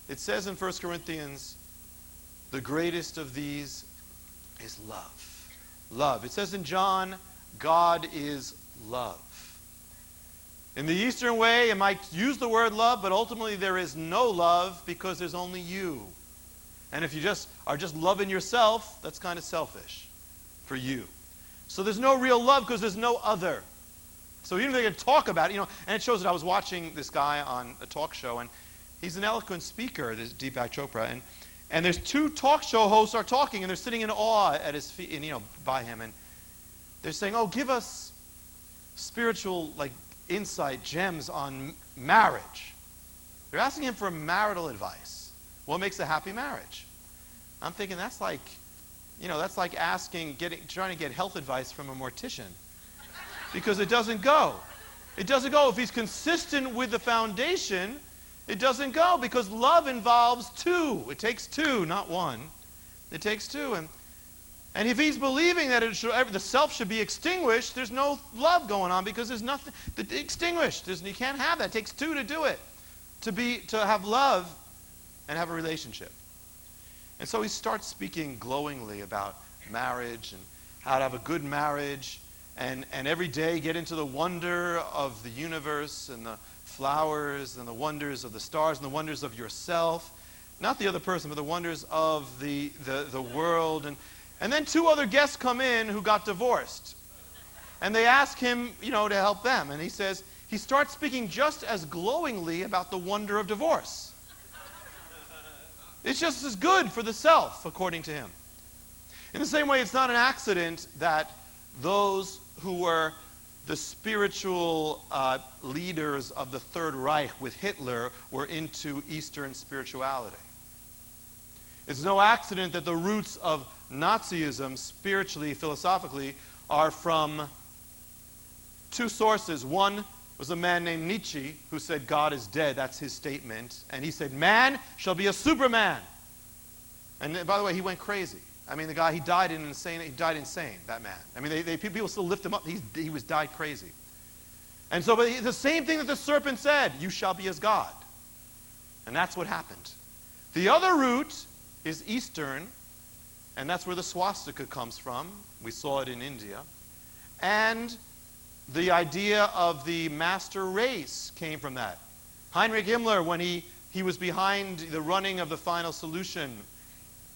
It says in 1 Corinthians, the greatest of these is love. Love. It says in John, God is love. In the Eastern way, it might use the word love, but ultimately there is no love because there's only you. And if you are just loving yourself, that's kind of selfish for you. So there's no real love because there's no other. So even if they can talk about it, and it shows that I was watching this guy on a talk show, and he's an eloquent speaker, this Deepak Chopra, and there's two talk show hosts are talking, and they're sitting in awe at his feet, and by him, and they're saying, "Oh, give us spiritual insight, gems on marriage." They're asking him for marital advice. What makes a happy marriage? I'm thinking that's like trying to get health advice from a mortician, because it doesn't go. It doesn't go if he's consistent with the foundation. It doesn't go because love involves two. It takes two, not one. It takes two. And if he's believing that the self should be extinguished, there's no love going on because there's nothing extinguished. You can't have that. It takes two to do it. To have love and have a relationship. And so he starts speaking glowingly about marriage and how to have a good marriage and every day get into the wonder of the universe and the flowers and the wonders of the stars and the wonders of yourself. Not the other person, but the wonders of the world. And then two other guests come in who got divorced. And they ask him, to help them. And he starts speaking just as glowingly about the wonder of divorce. It's just as good for the self, according to him. In the same way, it's not an accident that those who were the spiritual leaders of the Third Reich with Hitler were into Eastern spirituality. It's no accident that the roots of Nazism, spiritually, philosophically, are from two sources. One was a man named Nietzsche who said God is dead. That's his statement. And he said, man shall be a superman. And by the way, he went crazy. I mean, the guy, he died insane, that man. I mean, people still lift him up. He died crazy. And so, but the same thing that the serpent said, you shall be as God. And that's what happened. The other root is Eastern, and that's where the swastika comes from. We saw it in India. And the idea of the master race came from that. Heinrich Himmler, when he was behind the running of the final solution,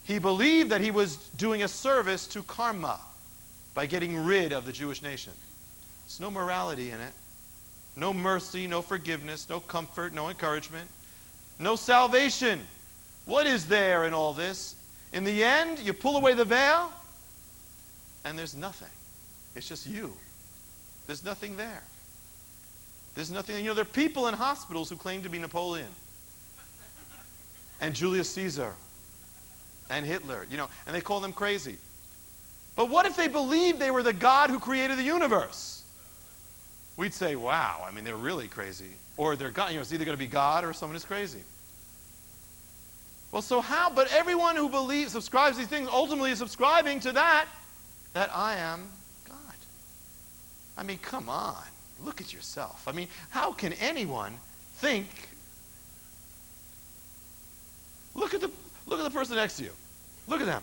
he believed that he was doing a service to karma by getting rid of the Jewish nation. There's no morality in it. No mercy, no forgiveness, no comfort, no encouragement, no salvation. What is there in all this? In the end, you pull away the veil, and there's nothing. It's just you. There's nothing there. There's nothing. There are people in hospitals who claim to be Napoleon and Julius Caesar and Hitler, and they call them crazy. But what if they believed they were the God who created the universe? We'd say, wow, they're really crazy. Or they're God, it's either going to be God or someone who's crazy. Well, so how? But everyone who subscribes to these things, ultimately is subscribing to that I am God. Come on. Look at yourself. How can anyone think? Look at the person next to you. Look at them.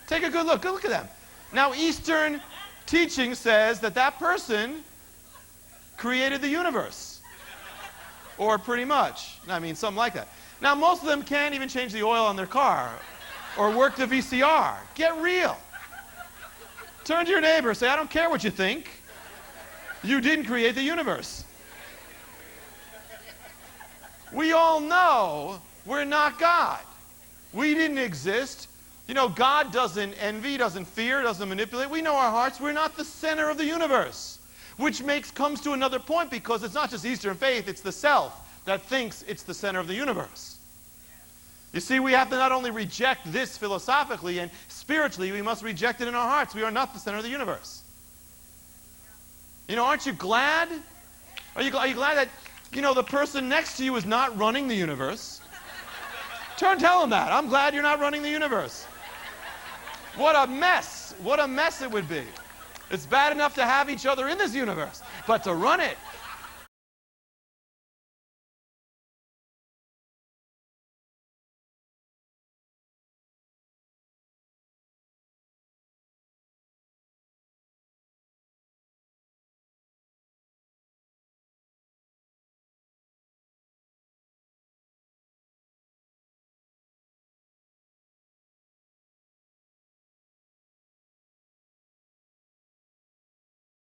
Take a good look. Look at them. Now, Eastern teaching says that person created the universe. Or pretty much. Something like that. Now, most of them can't even change the oil on their car or work the VCR. Get real. Turn to your neighbor. Say, I don't care what you think. You didn't create the universe. We all know we're not God. We didn't exist. God doesn't envy, doesn't fear, doesn't manipulate. We know our hearts. We're not the center of the universe. Which comes to another point, because it's not just Eastern faith, it's the self that thinks it's the center of the universe. You see, we have to not only reject this philosophically and spiritually, we must reject it in our hearts. We are not the center of the universe. Aren't you glad? Are you glad that, the person next to you is not running the universe? Tell them that. I'm glad you're not running the universe. What a mess. What a mess it would be. It's bad enough to have each other in this universe, but to run it,